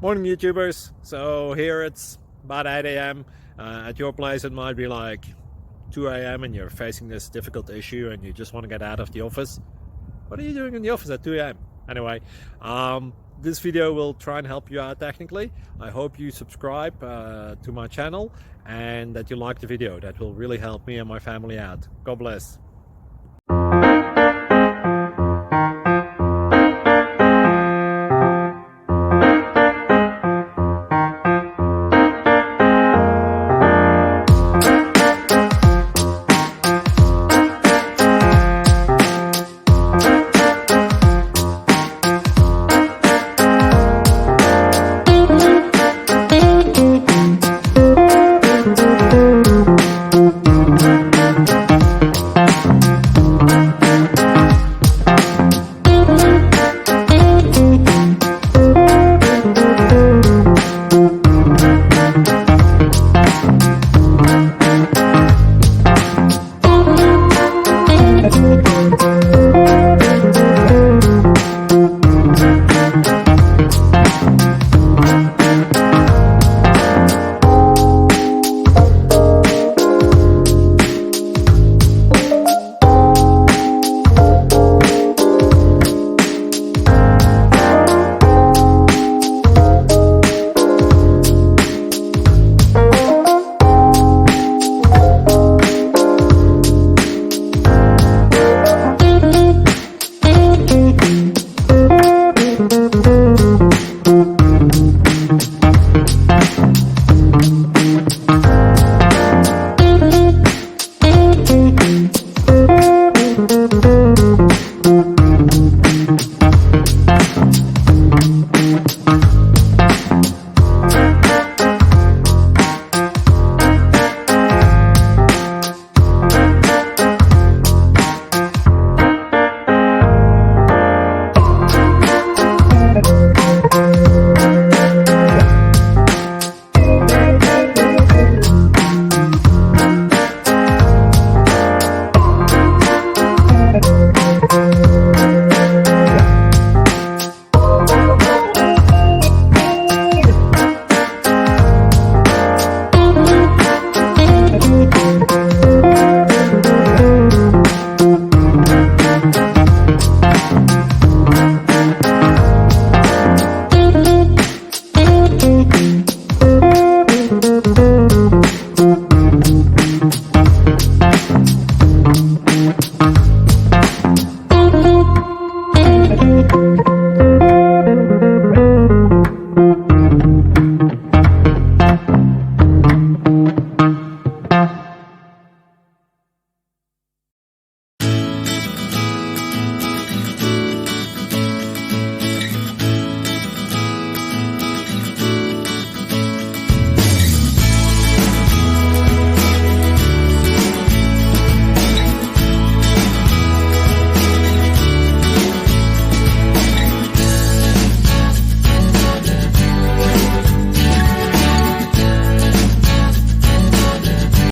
Morning YouTubers. So here it's about 8 a.m. At your place it might be like 2 a.m. and you're facing this difficult issue and you just want to get out of the office. What are you doing in the office at 2 a.m.? Anyway, this video will try and help you out technically. I hope you subscribe to my channel and that you like the video. That will really help me and my family out. God bless.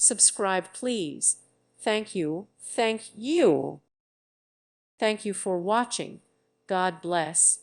Subscribe, please. Thank you. Thank you. Thank you for watching. God bless.